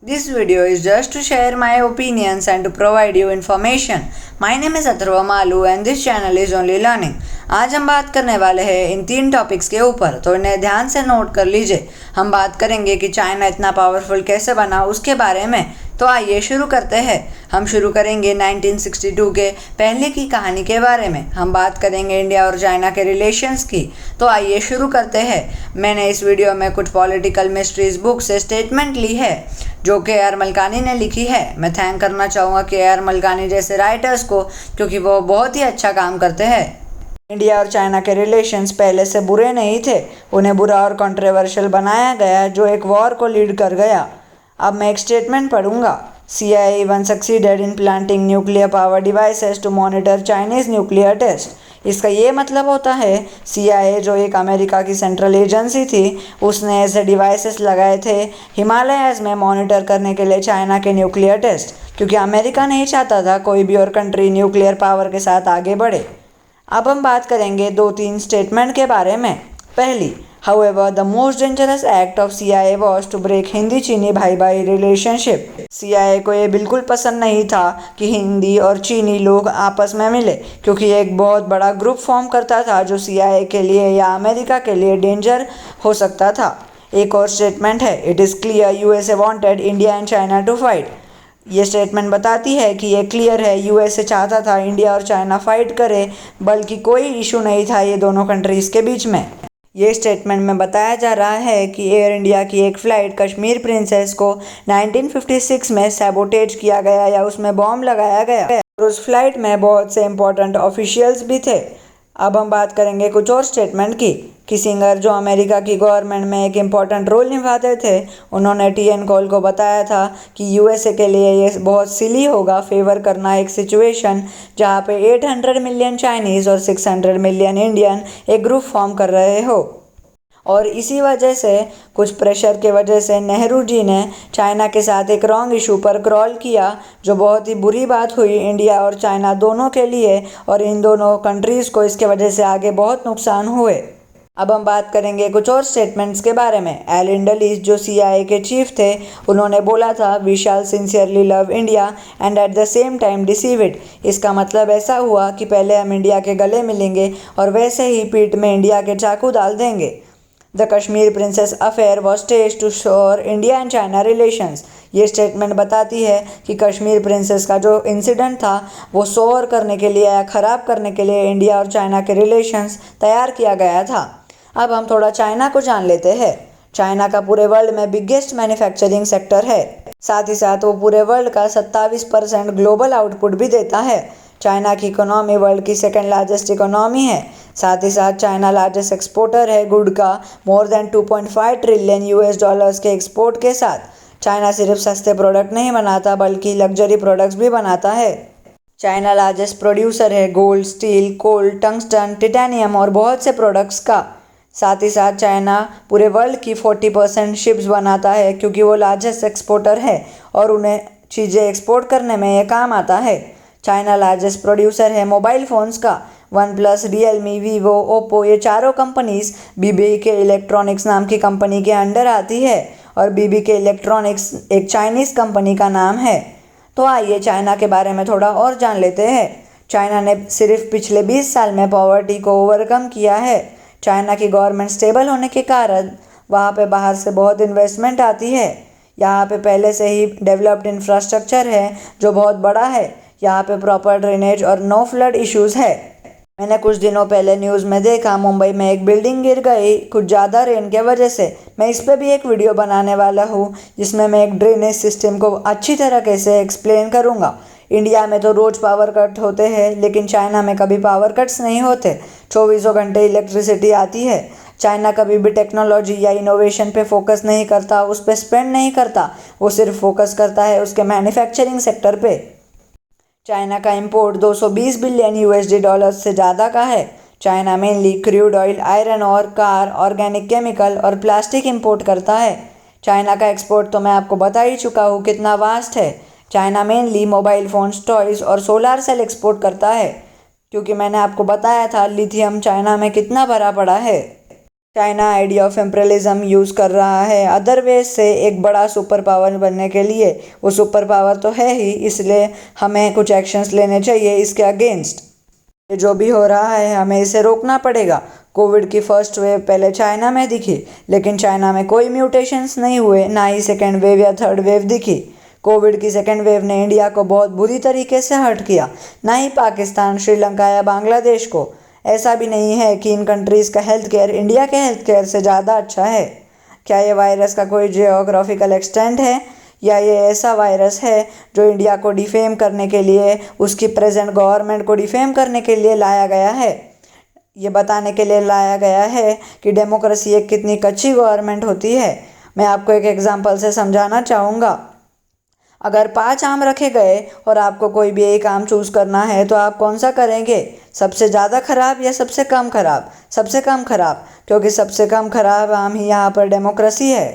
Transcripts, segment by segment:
This video is just to share my opinions and to provide you information. My name is Atharva Malu and this channel is only learning. आज हम बात करने वाले हैं इन 3 topics के ऊपर, तो इन्हें ध्यान से नोट कर लीजिए। हम बात करेंगे कि चाइना इतना पावरफुल कैसे बना उसके बारे में। तो आइए शुरू करते हैं। हम शुरू करेंगे 1962 के पहले की कहानी के बारे में। हम बात करेंगे इंडिया और चाइना के रिलेशंस की। तो आइए शुरू करते हैं। मैंने इस वीडियो में कुछ पॉलिटिकल मिस्ट्रीज बुक से स्टेटमेंट ली है जो के.आर. मलकानी ने लिखी है। मैं थैंक करना चाहूँगा के.आर. मलकानी जैसे राइटर्स को, क्योंकि वो बहुत ही अच्छा काम करते हैं। इंडिया और चाइना के रिलेशंस पहले से बुरे नहीं थे, उन्हें बुरा और कंट्रोवर्शियल बनाया गया जो एक वॉर को लीड कर गया। अब मैं एक स्टेटमेंट पढ़ूंगा। CIA even succeeded in planting nuclear power devices to monitor Chinese nuclear test। इसका ये मतलब होता है CIA जो एक अमेरिका की सेंट्रल एजेंसी थी, उसने ऐसे डिवाइसेस लगाए थे हिमालयाज़ में मॉनिटर करने के लिए चाइना के न्यूक्लियर टेस्ट, क्योंकि अमेरिका नहीं चाहता था कोई भी और कंट्री न्यूक्लियर पावर के साथ आगे बढ़े। अब हम बात करेंगे 2-3 स्टेटमेंट के बारे में। पहली, However, the most dangerous act of CIA was to break हिंदी-चीनी भाई-भाई रिलेशनशिप। CIA को ये बिल्कुल पसंद नहीं था कि हिंदी और चीनी लोग आपस में मिले, क्योंकि एक बहुत बड़ा ग्रुप फॉर्म करता था जो CIA के लिए या अमेरिका के लिए डेंजर हो सकता था। एक और स्टेटमेंट है, it is clear USA wanted India and China to fight। ये स्टेटमेंट बताती है कि ये क्लियर है USA चाहता था इंडिया और चाइना फाइट करे, बल्कि कोई इशू नहीं था ये दोनों कंट्रीज़ के बीच में। ये स्टेटमेंट में बताया जा रहा है कि एयर इंडिया की एक फ़्लाइट कश्मीर प्रिंसेस को 1956 में सैबोटेज किया गया या उसमें बॉम्ब लगाया गया और उस फ्लाइट में बहुत से इंपॉर्टेंट ऑफिशियल्स भी थे। अब हम बात करेंगे कुछ और स्टेटमेंट की। किसिंगर जो अमेरिका की गवर्नमेंट में एक इम्पॉर्टेंट रोल निभाते थे, उन्होंने TN कॉल को बताया था कि USA के लिए ये बहुत सिली होगा फेवर करना एक सिचुएशन जहाँ पे 800 मिलियन चाइनीज़ और 600 मिलियन इंडियन एक ग्रुप फॉर्म कर रहे हो। और इसी वजह से कुछ प्रेशर के वजह से नेहरू जी ने चाइना के साथ एक रॉन्ग इशू पर क्रॉल किया, जो बहुत ही बुरी बात हुई इंडिया और चाइना दोनों के लिए, और इन दोनों कंट्रीज़ को इसके वजह से आगे बहुत नुकसान हुए। अब हम बात करेंगे कुछ और स्टेटमेंट्स के बारे में। एलन डलीस जो CIA के चीफ थे, उन्होंने बोला था we shall sincerely love India and at the same time deceive it. इसका मतलब ऐसा हुआ कि पहले हम इंडिया के गले मिलेंगे और वैसे ही पीठ में इंडिया के चाकू डाल देंगे। The Kashmir princess affair was stage to sour India and China relations. ये स्टेटमेंट बताती है कि कश्मीर प्रिंसेस का जो इंसिडेंट था वो शोर करने के लिए या ख़राब करने के लिए इंडिया और चाइना के रिलेशंस तैयार किया गया था। अब हम थोड़ा चाइना को जान लेते हैं। चाइना का पूरे वर्ल्ड में बिगेस्ट मैन्युफैक्चरिंग सेक्टर है, साथ ही साथ वो पूरे वर्ल्ड का 27% ग्लोबल आउटपुट भी देता है। चाइना की इकोनॉमी वर्ल्ड की सेकेंड लार्जेस्ट इकोनॉमी है। साथ ही साथ चाइना लार्जेस्ट एक्सपोर्टर है गुड का, मोर देन 2.5 ट्रिलियन US के एक्सपोर्ट के साथ। चाइना सिर्फ सस्ते प्रोडक्ट नहीं बनाता बल्कि लग्जरी प्रोडक्ट्स भी बनाता है। चाइना लार्जेस्ट प्रोड्यूसर है गोल्ड, स्टील, कोल, टंगस्टन, टिटेनियम और बहुत से प्रोडक्ट्स का। साथ ही साथ चाइना पूरे वर्ल्ड की 40% शिप्स बनाता है, क्योंकि वो लार्जेस्ट एक्सपोर्टर है और उन्हें चीज़ें एक्सपोर्ट करने में ये काम आता है। चाइना लार्जेस्ट प्रोड्यूसर है मोबाइल फ़ोन्स का। OnePlus, Realme, Vivo, Oppo, ये चारों कंपनीज BBK इलेक्ट्रॉनिक्स नाम की कंपनी के अंडर आती है, और BBK इलेक्ट्रॉनिक्स एक चाइनीज़ कंपनी का नाम है। तो आइए चाइना के बारे में थोड़ा और जान लेते हैं। चाइना ने सिर्फ पिछले 20 साल में पॉवर्टी को ओवरकम किया है। चाइना की गवर्नमेंट स्टेबल होने के कारण वहाँ पे बाहर से बहुत इन्वेस्टमेंट आती है। यहाँ पे पहले से ही डेवलप्ड इंफ्रास्ट्रक्चर है जो बहुत बड़ा है। यहाँ पे प्रॉपर ड्रेनेज और नो फ्लड इश्यूज़ है। मैंने कुछ दिनों पहले न्यूज़ में देखा मुंबई में एक बिल्डिंग गिर गई कुछ ज़्यादा रेन के वजह से। मैं इस पर भी एक वीडियो बनाने वाला हूँ जिसमें मैं एक ड्रेनेज सिस्टम को अच्छी तरह कैसे एक्सप्लेन करूँगा। इंडिया में तो रोज़ पावर कट होते हैं, लेकिन चाइना में कभी पावर कट्स नहीं होते। 24 घंटे इलेक्ट्रिसिटी आती है। चाइना कभी भी टेक्नोलॉजी या इनोवेशन पे फोकस नहीं करता, उस पर स्पेंड नहीं करता, वो सिर्फ फोकस करता है उसके मैन्युफैक्चरिंग सेक्टर पे। चाइना का इंपोर्ट 220 बिलियन USD से ज़्यादा का है। China mainly crude oil, iron और कार, ऑर्गेनिक केमिकल और प्लास्टिक इंपोर्ट करता है। चाइना का एक्सपोर्ट तो मैं आपको बता ही चुका हूँ कितना वास्ट है। China mainly mobile phones, toys और सोलार सेल एक्सपोर्ट करता है, क्योंकि मैंने आपको बताया था लिथियम चाइना में कितना भरा पड़ा है। China idea of imperialism use कर रहा है अदर वेज से एक बड़ा सुपर पावर बनने के लिए। वो सुपर पावर तो है ही, इसलिए हमें कुछ एक्शंस लेने चाहिए इसके अगेंस्ट। ये जो भी हो रहा है हमें इसे रोकना पड़ेगा। कोविड की फर्स्ट वेव पहले चाइना में दिखी, लेकिन चाइना में कोई म्यूटेशंस नहीं हुए, ना ही सेकेंड वेव या थर्ड वेव दिखी। कोविड की सेकेंड वेव ने इंडिया को बहुत बुरी तरीके से हर्ट किया, ना ही पाकिस्तान, श्रीलंका या बांग्लादेश को। ऐसा भी नहीं है कि इन कंट्रीज़ का हेल्थ केयर इंडिया के हेल्थ केयर से ज़्यादा अच्छा है। क्या ये वायरस का कोई जियोग्राफिकल एक्सटेंट है, या ये ऐसा वायरस है जो इंडिया को डिफेम करने के लिए, उसकी प्रेजेंट गवर्नमेंट को डिफेम करने के लिए लाया गया है? ये बताने के लिए लाया गया है कि डेमोक्रेसी एक कितनी कच्ची गवर्नमेंट होती है। मैं आपको एक एग्जांपल से समझाना चाहूँगा। अगर 5 आम रखे गए और आपको कोई भी एक आम चूज़ करना है तो आप कौन सा करेंगे? सबसे ज़्यादा खराब या सबसे कम खराब? सबसे कम खराब, क्योंकि सबसे कम खराब आम ही यहाँ पर डेमोक्रेसी है।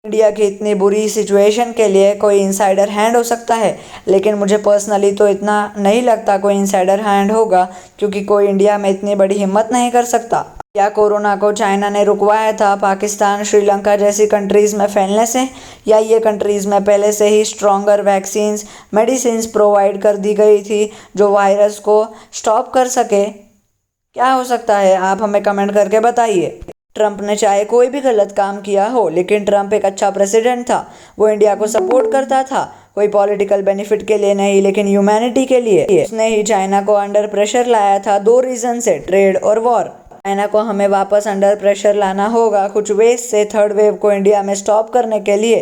इंडिया की इतनी बुरी सिचुएशन के लिए कोई इनसाइडर हैंड हो सकता है, लेकिन मुझे पर्सनली तो इतना नहीं लगता कोई इनसाइडर हैंड होगा, क्योंकि कोई इंडिया में इतनी बड़ी हिम्मत नहीं कर सकता। या कोरोना को चाइना ने रुकवाया था पाकिस्तान, श्रीलंका जैसी कंट्रीज़ में फैलने से, या ये कंट्रीज़ में पहले से ही स्ट्रॉन्गर वैक्सीन्स, मेडिसिन्स प्रोवाइड कर दी गई थी जो वायरस को स्टॉप कर सके? क्या हो सकता है, आप हमें कमेंट करके बताइए। ट्रंप ने चाहे कोई भी गलत काम किया हो, लेकिन ट्रंप एक अच्छा प्रेसिडेंट था। वो इंडिया को सपोर्ट करता था, कोई पॉलिटिकल बेनिफिट के लिए नहीं, लेकिन ह्यूमैनिटी के लिए। उसने ही चाइना को अंडर प्रेशर लाया था 2 रीज़न से, ट्रेड और वॉर। चाइना को हमें वापस अंडर प्रेशर लाना होगा कुछ वेज से, थर्ड वेव को इंडिया में स्टॉप करने के लिए।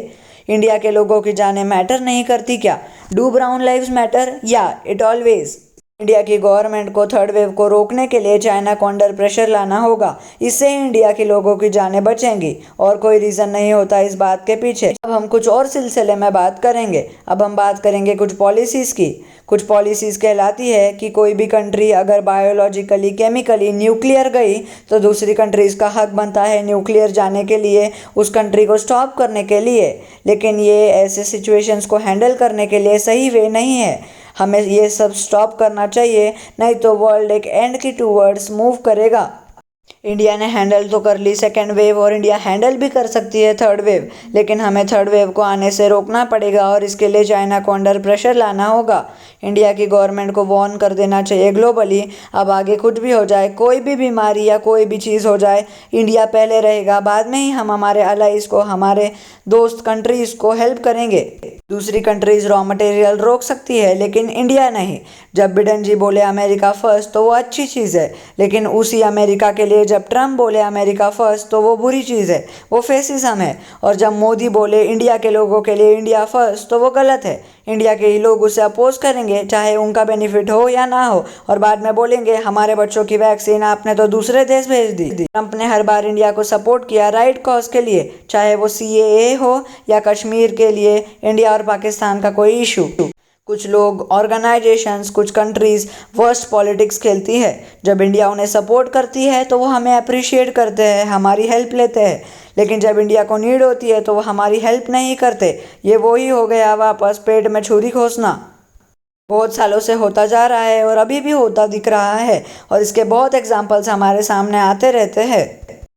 इंडिया के लोगों की जानें मैटर नहीं करती क्या? Do brown lives matter? या इट ऑलवेज? इंडिया की गवर्नमेंट को थर्ड वेव को रोकने के लिए चाइना को अंडर प्रेशर लाना होगा, इससे इंडिया के लोगों की जानें बचेंगी, और कोई रीज़न नहीं होता इस बात के पीछे। अब हम कुछ और सिलसिले में बात करेंगे। अब हम बात करेंगे कुछ पॉलिसीज़ की। कुछ पॉलिसीज़ कहलाती है कि कोई भी कंट्री अगर बायोलॉजिकली, केमिकली न्यूक्लियर गई तो दूसरी कंट्रीज़ का हक बनता है न्यूक्लियर जाने के लिए, उस कंट्री को स्टॉप करने के लिए। लेकिन ये ऐसे सिचुएशंस को हैंडल करने के लिए सही वे नहीं है। हमें ये सब स्टॉप करना चाहिए, नहीं तो वर्ल्ड एक एंड की टूवर्ड्स मूव करेगा। इंडिया ने हैंडल तो कर ली सेकेंड वेव, और इंडिया हैंडल भी कर सकती है थर्ड वेव, लेकिन हमें थर्ड वेव को आने से रोकना पड़ेगा, और इसके लिए चाइना को अंडर प्रेशर लाना होगा। इंडिया की गवर्नमेंट को वार्न कर देना चाहिए ग्लोबली, अब आगे कुछ भी हो जाए, कोई भी बीमारी या कोई भी चीज़ हो जाए, इंडिया पहले रहेगा, बाद में ही हम हमारे अलाइज को, हमारे दोस्त कंट्रीज़ को हेल्प करेंगे। दूसरी कंट्रीज़ रॉ मटेरियल रोक सकती है, लेकिन इंडिया नहीं। जब बिडेन जी बोले अमेरिका फर्स्ट तो वो अच्छी चीज़ है, लेकिन उसी अमेरिका के लिए जब ट्रंप बोले अमेरिका फर्स्ट तो वो बुरी चीज़ है, वो फेसिज्म है। और जब मोदी बोले इंडिया के लोगों के लिए इंडिया फर्स्ट तो वो गलत है। इंडिया के ही लोग उसे अपोज करेंगे, चाहे उनका बेनिफिट हो या ना हो, और बाद में बोलेंगे हमारे बच्चों की वैक्सीन आपने तो दूसरे देश भेज दी। ट्रंप ने हर बार इंडिया को सपोर्ट किया राइट कॉज के लिए, चाहे वो CAA हो या कश्मीर के लिए इंडिया और पाकिस्तान का कोई इशू। कुछ लोग, ऑर्गेनाइजेशंस, कुछ कंट्रीज़ वर्स्ट पॉलिटिक्स खेलती है। जब इंडिया उन्हें सपोर्ट करती है तो वो हमें अप्रिशिएट करते हैं, हमारी हेल्प लेते हैं, लेकिन जब इंडिया को नीड होती है तो वो हमारी हेल्प नहीं करते। ये वही हो गया वापस पेट में छुरी घोंसना। बहुत सालों से होता जा रहा है और अभी भी होता दिख रहा है, और इसके बहुत एग्जाम्पल्स हमारे सामने आते रहते हैं।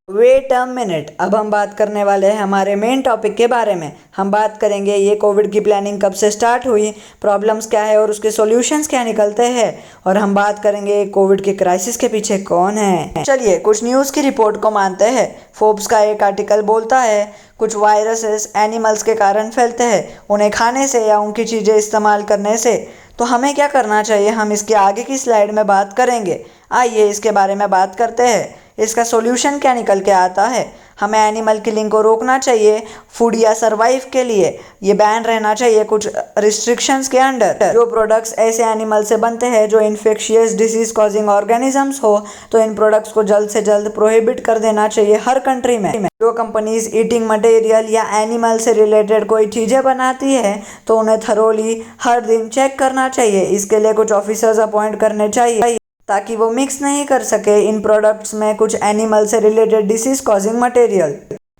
वेट अ मिनट, अब हम बात करने वाले हैं हमारे मेन टॉपिक के बारे में। हम बात करेंगे ये कोविड की प्लानिंग कब से स्टार्ट हुई, प्रॉब्लम्स क्या है और उसके सॉल्यूशंस क्या निकलते हैं, और हम बात करेंगे कोविड के क्राइसिस के पीछे कौन है। चलिए कुछ न्यूज़ की रिपोर्ट को मानते हैं। फोर्ब्स का एक आर्टिकल बोलता है कुछ वायरसेस एनिमल्स के कारण फैलते हैं, उन्हें खाने से या उनकी चीज़ें इस्तेमाल करने से। तो हमें क्या करना चाहिए, हम इसके आगे की स्लाइड में बात करेंगे। आइए इसके बारे में बात करते हैं। इसका सॉल्यूशन क्या निकल के आता है। हमें एनिमल किलिंग को रोकना चाहिए फूड या सरवाइव के लिए। ये बैन रहना चाहिए कुछ रिस्ट्रिक्शंस के अंडर। जो प्रोडक्ट्स ऐसे एनिमल से बनते हैं जो इन्फेक्शियस डिसीज कॉजिंग ऑर्गेनिजम्स हो, तो इन प्रोडक्ट्स को जल्द से जल्द प्रोहिबिट कर देना चाहिए हर कंट्री में। जो कंपनीज ईटिंग मटेरियल या एनिमल से रिलेटेड कोई चीज़ें बनाती है तो उन्हें थरोली हर दिन चेक करना चाहिए। इसके लिए कुछ ऑफिसर्स अपॉइंट करने चाहिए ताकि वो मिक्स नहीं कर सके इन प्रोडक्ट्स में कुछ एनिमल से related disease causing material.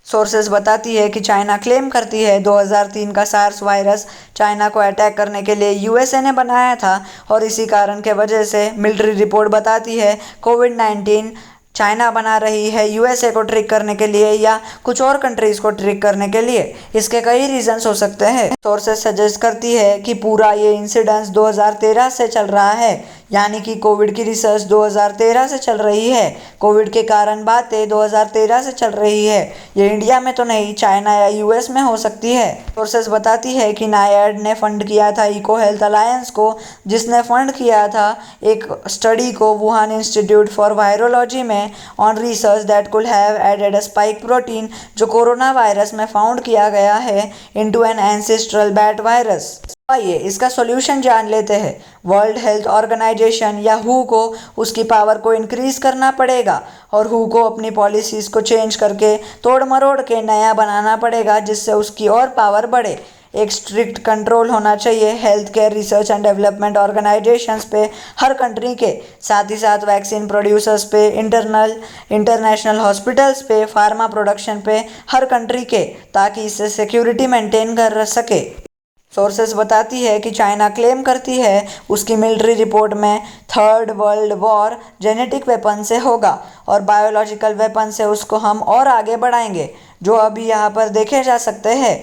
Sources बताती है कि चाइना क्लेम करती है 2003 का सार्स वायरस चाइना को अटैक करने के लिए USA ने बनाया था, और इसी कारण के वजह से मिलिट्री रिपोर्ट बताती है कोविड-19 चाइना बना रही है यूएसए को ट्रिक करने के लिए या कुछ और कंट्रीज को ट्रिक करने के लिए? इसके कई रीजंस हो सकते हैं। सोर्सेस सजेस्ट करती है कि पूरा ये इंसिडेंस 2013 से चल रहा है, यानी कि कोविड की रिसर्च 2013 से चल रही है। कोविड के कारण बातें 2013 से चल रही है। ये इंडिया में तो नहीं, चाइना या यूएस में हो सकती है। सोर्सेस बताती है कि नायड ने फंड किया था इको हेल्थ अलायंस को, जिसने फंड किया था एक स्टडी को वुहान इंस्टीट्यूट फॉर वायरोलॉजी में on research that could have added a spike protein, जो कोरोना वायरस में फाउंड किया गया है into an ancestral bat virus. आइए इसका सॉल्यूशन जान लेते हैं। वर्ल्ड हेल्थ ऑर्गेनाइजेशन या हु को उसकी पावर को इंक्रीज करना पड़ेगा और हु को अपनी पॉलिसीज़ को चेंज करके तोड़ मरोड़ के नया बनाना पड़ेगा, जिससे उसकी और पावर बढ़े। एक स्ट्रिक्ट कंट्रोल होना चाहिए health care research and development organisations पे हर कंट्री के, साथ ही साथ वैक्सीन प्रोड्यूसर्स पे, इंटरनेशनल हॉस्पिटल्स पे, फार्मा प्रोडक्शन पे हर कंट्री के, ताकि इससे सिक्योरिटी मेंटेन कर सके। सोर्सेस बताती है कि चाइना क्लेम करती है उसकी मिलिट्री रिपोर्ट में third world war genetic weapon से होगा और बायोलॉजिकल वेपन से उसको हम और आगे बढ़ाएंगे, जो अभी यहाँ पर देखे जा सकते हैं।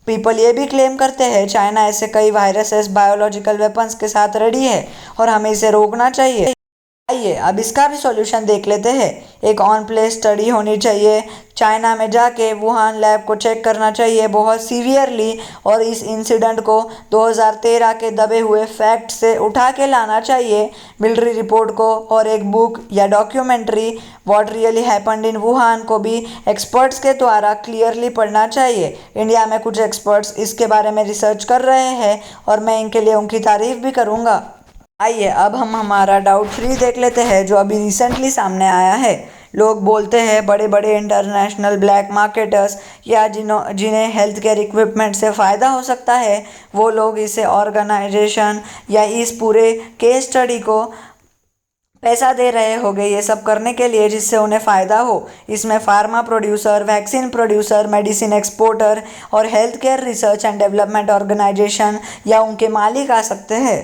पीपल ये भी क्लेम करते हैं चाइना ऐसे कई वायरसेस बायोलॉजिकल वेपन्स के साथ रेडी है और हमें इसे रोकना चाहिए। आइए अब इसका भी सॉल्यूशन देख लेते हैं। एक ऑन प्लेस स्टडी होनी चाहिए, चाइना में जाके वुहान लैब को चेक करना चाहिए बहुत सीवियरली, और इस इंसिडेंट को 2013 के दबे हुए फैक्ट से उठा के लाना चाहिए मिलिट्री रिपोर्ट को, और एक बुक या documentary what really happened in Wuhan को भी एक्सपर्ट्स के द्वारा क्लियरली पढ़ना चाहिए। इंडिया में कुछ एक्सपर्ट्स इसके बारे में रिसर्च कर रहे हैं और मैं इनके लिए उनकी तारीफ भी करूँगा। आइए अब हम हमारा डाउट फ्री देख लेते हैं जो अभी रिसेंटली सामने आया है। लोग बोलते हैं बड़े बड़े इंटरनेशनल ब्लैक मार्केटर्स या जिन्हें हेल्थ केयर इक्विपमेंट से फ़ायदा हो सकता है, वो लोग इसे ऑर्गेनाइजेशन या इस पूरे केस स्टडी को पैसा दे रहे होंगे ये सब करने के लिए जिससे उन्हें फ़ायदा हो। इसमें pharma producer, vaccine producer, medicine exporter और health care research and development organisation या उनके मालिक आ सकते हैं।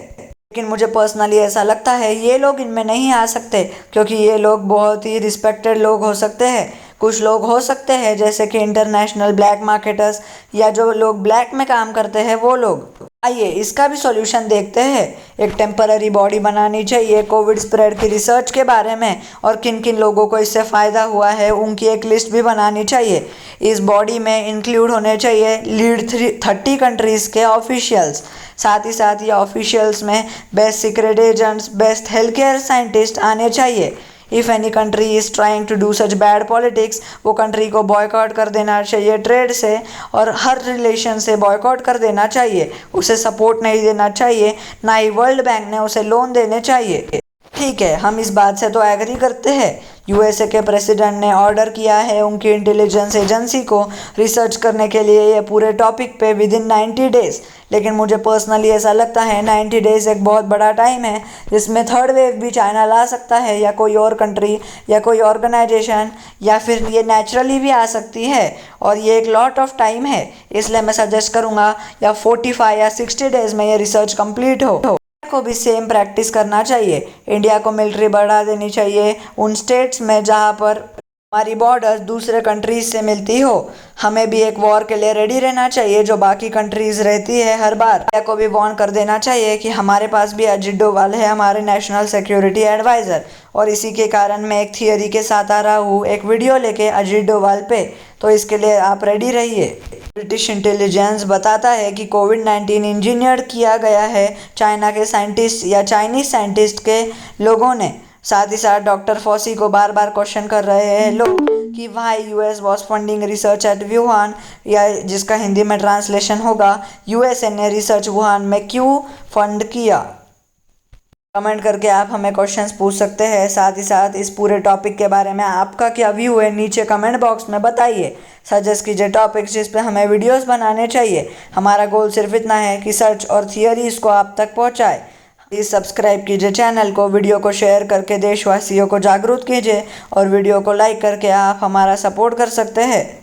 लेकिन मुझे पर्सनली ऐसा लगता है ये लोग इनमें नहीं आ सकते, क्योंकि ये लोग बहुत ही रिस्पेक्टेड लोग हो सकते हैं। कुछ लोग हो सकते हैं जैसे कि इंटरनेशनल ब्लैक मार्केटर्स या जो लोग ब्लैक में काम करते हैं वो लोग। आइए इसका भी सॉल्यूशन देखते हैं। एक टेम्पररी बॉडी बनानी चाहिए कोविड स्प्रेड की रिसर्च के बारे में, और किन किन लोगों को इससे फ़ायदा हुआ है उनकी एक लिस्ट भी बनानी चाहिए। इस बॉडी में इंक्लूड होने चाहिए लीड 30 कंट्रीज़ के ऑफिशियल्स। साथ ही साथ ये ऑफिशियल्स में best secret agents, best health care scientist आने चाहिए। If any country is trying to do such bad politics, वो कंट्री को बॉयकॉट कर देना चाहिए ट्रेड से, और हर रिलेशन से बॉयकॉट कर देना चाहिए। उसे सपोर्ट नहीं देना चाहिए, ना ही वर्ल्ड बैंक ने उसे लोन देने चाहिए। ठीक है, हम इस बात से तो एग्री करते हैं। यूएसए के प्रेसिडेंट ने ऑर्डर किया है उनकी इंटेलिजेंस एजेंसी को रिसर्च करने के लिए ये पूरे टॉपिक पे विदिन 90 डेज़। लेकिन मुझे पर्सनली ऐसा लगता है 90 डेज़ एक बहुत बड़ा टाइम है जिसमें थर्ड वेव भी चाइना ला सकता है, या कोई और कंट्री या कोई ऑर्गेनाइजेशन, या फिर ये नेचुरली भी आ सकती है, और ये एक लॉट ऑफ टाइम है। इसलिए मैं सजेस्ट करूँगा या 45 या 60 डेज़ में ये रिसर्च कंप्लीट हो। को भी सेम प्रैक्टिस करना चाहिए। इंडिया को मिलिट्री बढ़ा देनी चाहिए उन स्टेट्स में जहाँ पर हमारी बॉर्डर दूसरे कंट्रीज से मिलती हो। हमें भी एक वॉर के लिए रेडी रहना चाहिए जो बाकी कंट्रीज रहती है हर बार। इंडिया को भी वार्न कर देना चाहिए कि हमारे पास भी अजीत डोभाल है, हमारे नेशनल सिक्योरिटी एडवाइज़र, और इसी के कारण मैं एक थियरी के साथ आ रहा हूँ एक वीडियो लेके अजीत डोभाल पे, तो इसके लिए आप रेडी रहिए। ब्रिटिश इंटेलिजेंस बताता है कि कोविड-19 इंजीनियर किया गया है चाइना के साइंटिस्ट या चाइनीज साइंटिस्ट के लोगों ने। साथ ही साथ डॉक्टर फॉसी को बार बार क्वेश्चन कर रहे हैं लोग कि why US was funding research at Wuhan, या जिसका हिंदी में ट्रांसलेशन होगा यूएसए ने रिसर्च वुहान में क्यों फंड किया। कमेंट करके आप हमें क्वेश्चंस पूछ सकते हैं। साथ ही साथ इस पूरे टॉपिक के बारे में आपका क्या व्यू है नीचे कमेंट बॉक्स में बताइए। सजेस्ट कीजिए टॉपिक्स जिस पे हमें वीडियोस बनाने चाहिए। हमारा गोल सिर्फ इतना है कि सर्च और थियरीज को आप तक पहुंचाए। प्लीज़ सब्सक्राइब कीजिए चैनल को, वीडियो को शेयर करके देशवासियों को जागरूक कीजिए, और वीडियो को लाइक करके आप हमारा सपोर्ट कर सकते हैं।